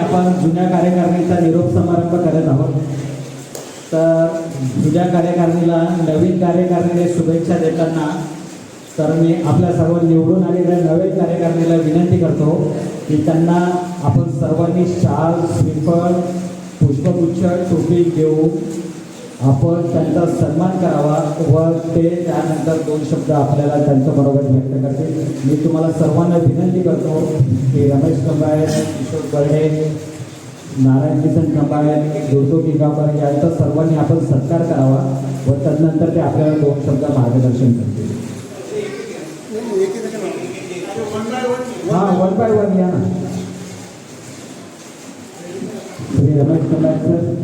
आपण जुन्या कार्यकारिणीचा निरोप समारंभ करत आहोत। तर जुन्या कार्यकारिणीला नवीन कार्यकारिणीला शुभेच्छा देताना तर मी आपल्या सर्व निवडून आलेल्या नवीन कार्यकारिणीला विनंती करतो की त्यांना आपण सर्वांनी शाल, श्रीफळ, पुष्पगुच्छ, टोपी देऊ आपण त्यांचा सन्मान करावा व ते त्यानंतर 2 शब्द आपल्याला त्यांच्याबरोबर व्यक्त करतील। मी तुम्हाला सर्वांना विनंती करतो की रमेश कंबाळे, किशोर बर्डे, नारायण किसन कंबाळे, दुर्गो गिगावकर यांचा सर्वांनी आपण सत्कार करावा व तदनंतर ते आपल्याला 2 शब्द मार्गदर्शन करतील। हां, 1 बाय 1 या ना। श्री रमेश कंबाळे सर।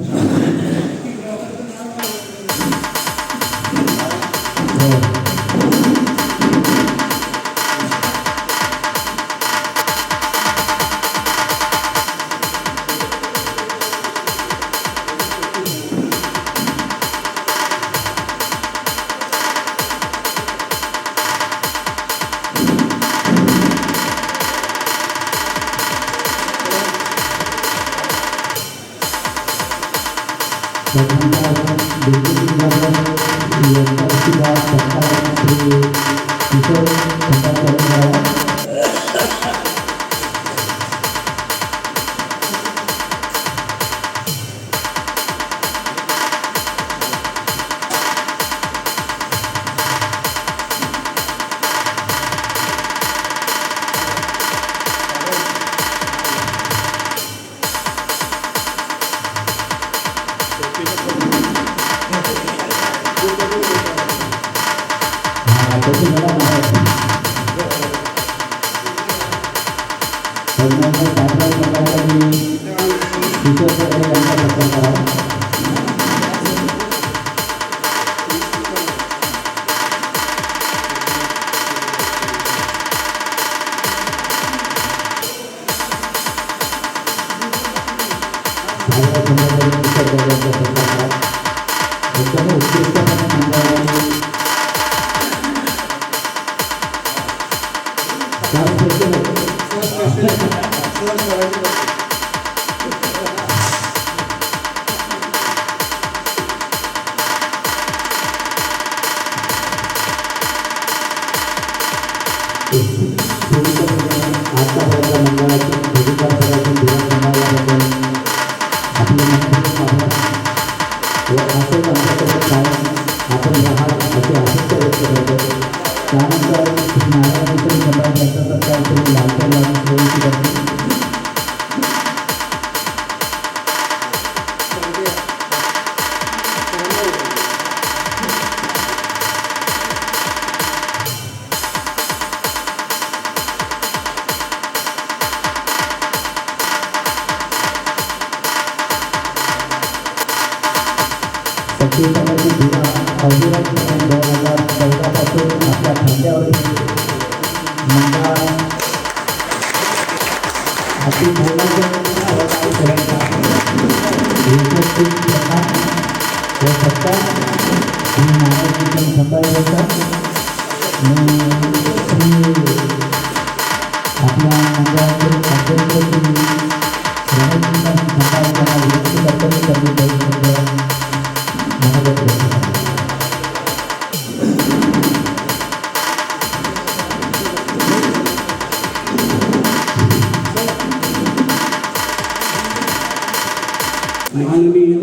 माननीय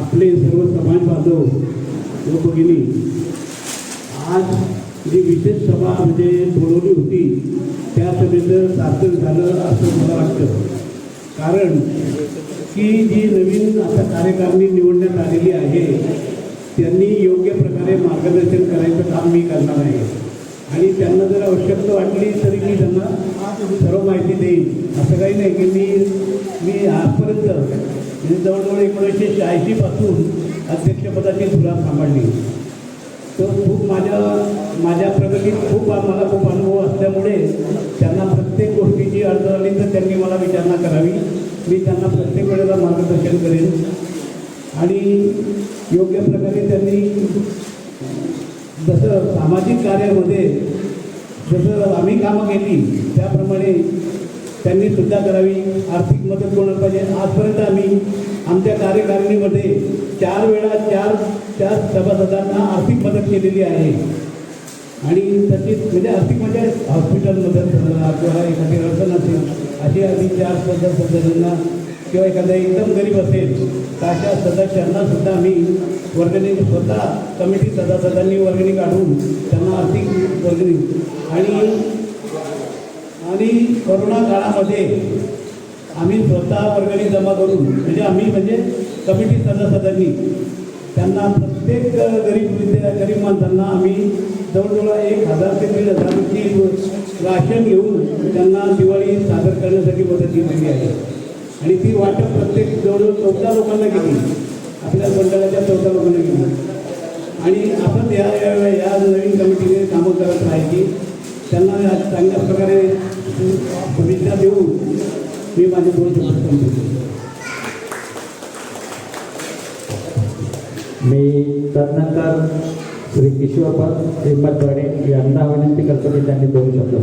आपले सर्व समाज बांधव व भगिनी, आज जी विशेष सभा म्हणजे बोलवली होती त्या सभेचं सार्थक झालं असं मला वाटतं। कारण की जी नवीन आता कार्यकारिणी निवडण्यात आलेली आहे त्यांनी योग्य प्रकारे मार्गदर्शन करायचं काम मी करणार आहे आणि त्यांना जर आवश्यकता वाटली तरी मी त्यांना सर्व माहिती देईन। असं काही नाही की मी आजपर्यंत म्हणजे जवळजवळ 1986 पासून अध्यक्षपदाची धुरा सांभाळली। तर खूप माझ्या प्रगतीत मला खूप अनुभव असल्यामुळे त्यांना प्रत्येक गोष्टीची अडचण आली तर त्यांनी मला विचारणा करावी। मी त्यांना प्रत्येक वेळेला मार्गदर्शन करेन आणि योग्य प्रकारे त्यांनी जसं सामाजिक कार्यामध्ये जसं आम्ही कामं केली त्याप्रमाणे त्यांनी सुद्धा करावी. आर्थिक मदत कोणाला पाहिजे. आजपर्यंत आम्ही आमच्या कार्यकारिणीमध्ये 4 वेळा 4 सभासदांना आर्थिक मदत केलेली आहे. आणि त्याची म्हणजे आर्थिक म्हणजे हॉस्पिटल मदत किंवा एखादी अडचण असेल अशी आम्ही 4 सदस्यांना किंवा एखादा एकदम गरीब असेल तर अशा सदस्यांना सुद्धा आम्ही वर्गणी स्वतः कमिटी सदस्यांनी वर्गणी काढून त्यांना आर्थिक वर्गणी आणि कोरोना काळामध्ये आम्ही स्वतः वर्गणी जमा करून म्हणजे कमिटी सदस्यांनी त्यांना प्रत्येक गरीब माणसांना आम्ही जवळजवळ 1000 ते 1500ची राशन घेऊन त्यांना दिवाळी साजर करण्यासाठी मदत केलेली आहे. आणि ती वाटप प्रत्येक जवळजवळ 14 लोकांना केली. आपल्या मंडळाच्या 14 लोकांना केली. आणि आपण या नवीन कमिटीने कामं करत राहायची. त्यांना चांगल्या प्रकारे शुभेच्छा देऊन मी माझे 2 शब्द संपवतो. मी तदनंतर श्री किशोरपद हिम्मतवाडे यांना विनंती करतो की त्यांनी 2 शब्द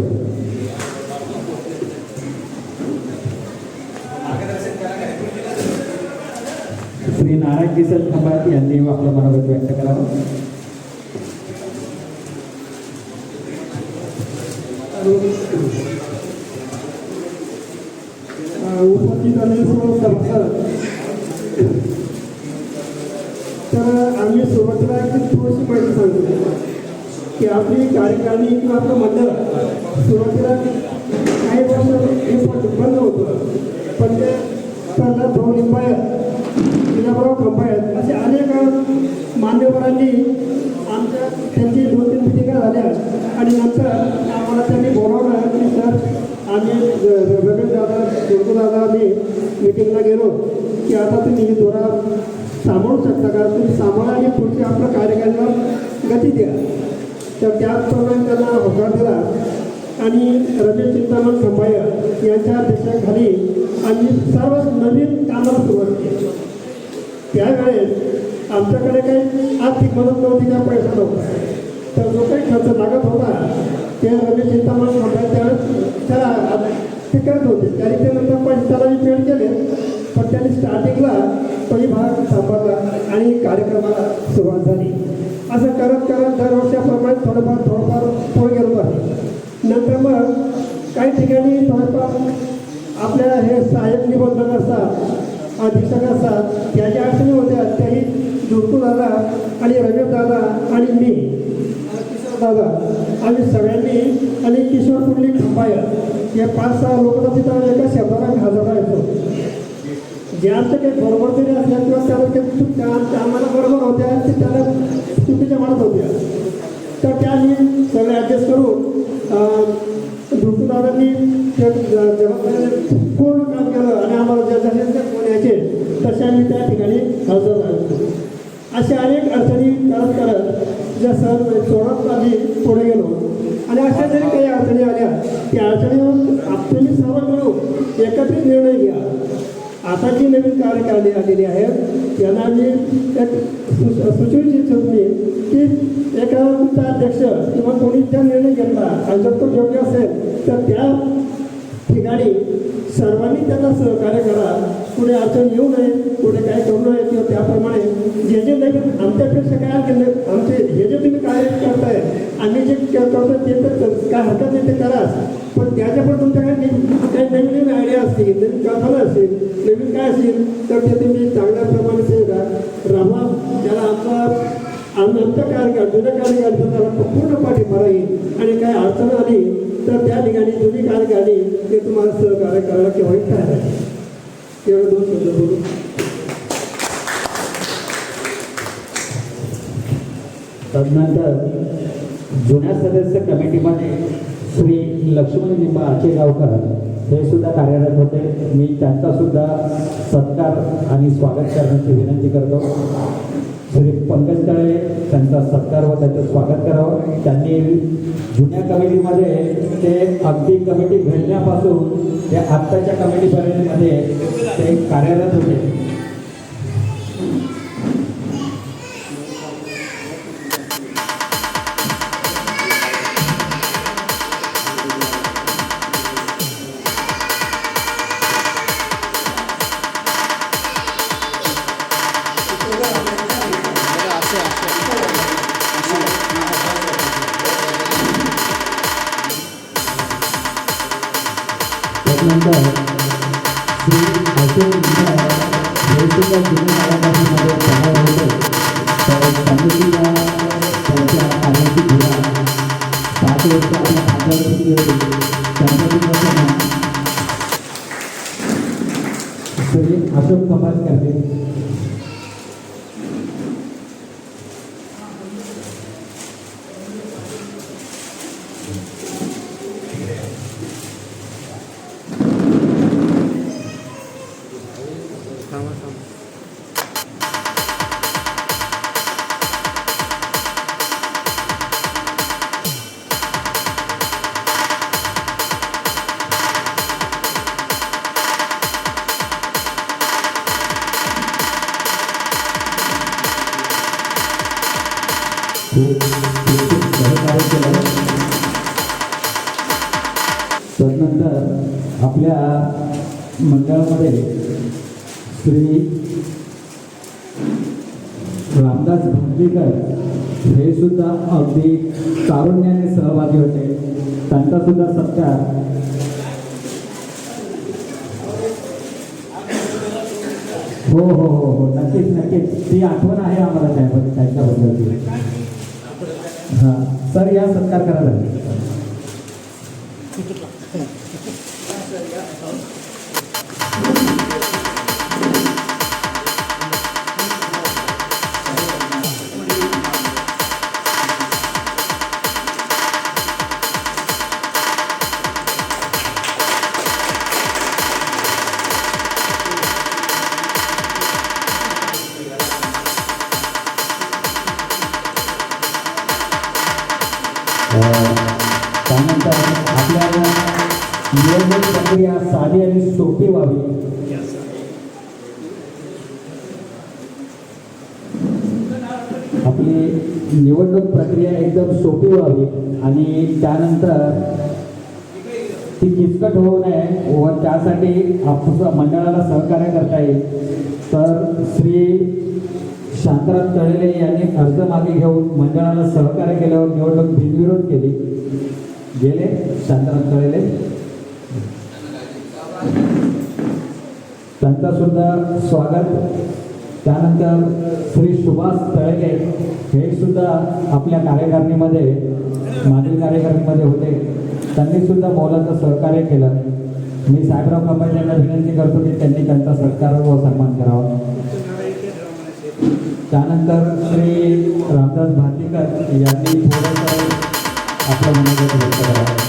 श्री नारायण किसन खंबात यांनी आपलं मनोगत व्यक्त करावं. उपस्थित आलेले सर्व सभासद, तर आम्ही सुरुवातीला एक थोडीशी माहिती सांगतो की आपली कार्यकारिणी किंवा आपलं मंडळ सुरुवातीला काही वर्ष हे बंद होतं. पण ते प्रल्हाद भाऊ लिंबायत, विनायकराव खंबायत असे अनेक मान्यवरांनी त्यांची 2-3 मिटिंगा झाल्या. आणि नंतर आम्हाला त्यांनी बोलावलं की सर आम्ही दादा आम्ही मिटिंगला गेलो की आता तुम्ही ही दोरा सांभाळू शकता का, तुम्ही सांभाळा आणि पुढच्या आपल्या कार्यक्रमाला गती द्या. तर त्याचप्रमाणे त्यांना होकार दिला. आणि रमेश चिंतामण खंबायर यांच्या अध्यक्षतेखाली आम्ही सर्व नवीन कामाला सुरुवात केली. त्यावेळेस आमच्याकडे काही आर्थिक मदत नव्हती, का पैसा नव्हता. तर जो काही खर्च लागत होता ते रमेश चिंतामण खंबायर त्यावेळेस त्याला ते करत होते. त्यांनी ते नंतर पैशालाही पेड केले. पण त्यांनी स्टार्टिंगला तोही भाग सांभाळला आणि कार्यक्रमाला सुरुवात झाली. असं करत करत दरवर्षाप्रमाणे थोडंफार पुढे गेलो आहे. नंतर मग काही ठिकाणी थोडंफार आपल्या हे सहाय्यक निबंधक असतात, अधीक्षक असतात, त्या ज्या अडचणी होत्या त्याही जुळकू दादा आणि रमेश दादा आणि मी किशोर दादा आम्ही सगळ्यांनी आणि किशोर कुर्ली खंबायर या 5-6 लोकांना तिथं एका शब्दाला हजर राहायचो. जे आमच्या काही बरोबर तरी असल्या किंवा त्याला आम्हाला बरोबर होत्या ते त्याला चुकीच्या म्हणत होत्या. तर त्यांनी सगळे ॲडजस्ट करून दादांनी पूर्ण काम केलं. आणि आम्हाला जसे कोण यायचे तसे आम्ही त्या ठिकाणी हजर राहायचो. अशा अनेक अडचणी करत करत ज्या सण सोडत आम्ही पुढे गेलो. आणि अशा जरी काही अडचणी आल्या त्या अडचणीवर तुम्ही सर्व मिळून एकत्रित निर्णय घ्या. आता जी नवीन कार्यकारिणी आलेली आहे त्यांना मी एक सुचवू इच्छितो मी की एका अध्यक्ष किंवा कोणी त्या निर्णय घेतला आणि जर तो योग्य असेल तर त्या ठिकाणी सर्वांनी त्यांना सहकार्य करा. कुठे अडचण येऊ नये, कुठे काय करू नये किंवा त्याप्रमाणे जे नवीन आमच्यापेक्षा काय आमचे हे जे तुम्ही कार्य करताय आम्ही जे करतो ते तर काय हरकत नाही ते कराच. पण त्याच्यापुढे तुमच्याकडे काही नवीन आयडिया असतील, नवीन कल्पना असतील, नवीन काय असेल तर ते तुम्ही चांगल्याप्रमाणे सांगा रामा. त्याला आमच्या कार्यकाळ जुन्या कार्यकाळाचा त्याला पूर्ण पाठिंबा राहील. आणि काय अडचण आली तर त्या ठिकाणी जुनी कार्यकारिणी ते तुम्हाला सहकार्य करायला केव्हाही तयार आहे. एवढे 2 शब्द बोलू. तदनंतर जुन्या सदस्य कमिटीमध्ये श्री लक्ष्मण लिंबा आचेगावकर हे सुद्धा कार्यरत होते. मी त्यांचा सुद्धा सत्कार आणि स्वागत करण्याची विनंती करतो. श्री पंकज तळे त्यांचा सत्कार व त्यांचं स्वागत करावं. त्यांनी जुन्या कमिटीमध्ये ते अगदी कमिटी घडण्यापासून ते आत्ताच्या कमिटीपर्यंतमध्ये ते कार्यरत होते. त्यानंतर श्री अशोक इंद्रा हे सुद्धा जुने काळापासूनमध्ये पगार होते. तर त्यांनी सुद्धा त्यांच्या कार्याची धुरा 5 वर्ष आपल्या हातावर सुटली होती. त्यांचा सुद्धा सन्मान श्री अशोक समाज करते. खूप सहकार्य केलं. तदनंतर आपल्या मंडळामध्ये श्री रामदास भांडीकर हे सुद्धा अगदी तारुण्याने सहभागी होते. त्यांचा सुद्धा सत्कार हो हो हो हो नक्कीच नक्कीच ती आठवण आहे आम्हाला त्यांच्याबद्दलची. हां सर या सत्कार करायला. त्यानंतर आपल्याला निवडणूक प्रक्रिया साधी आणि सोपी व्हावी. आपली निवडणूक प्रक्रिया एकदम सोपी व्हावी आणि त्यानंतर ती किचकट होऊ नये व त्यासाठी आपल्या मंडळाला सहकार्य करता येईल. तर श्री शांताराम तळेले यांनी अर्ज मागे घेऊन मंडळाला सहकार्य केल्यावर निवडणूक बिनविरोध केली गेले. शांताराम तळेले त्यांचा सुद्धा स्वागत. त्यानंतर श्री सुभाष तळेले हे सुद्धा आपल्या कार्यकारिणीमध्ये मागील कार्यकारिणीमध्ये होते. त्यांनी सुद्धा मोलाचं सहकार्य केलं. मी साहेबराव कांबळे यांना विनंती करतो की त्यांनी त्यांचा सत्कार व सन्मान करावा. त्यानंतर श्री रामदास भांडीकर यांनी थोडंसं आपलं मनोगत व्यक्त करावं.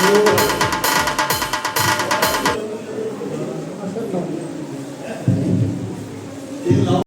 हो.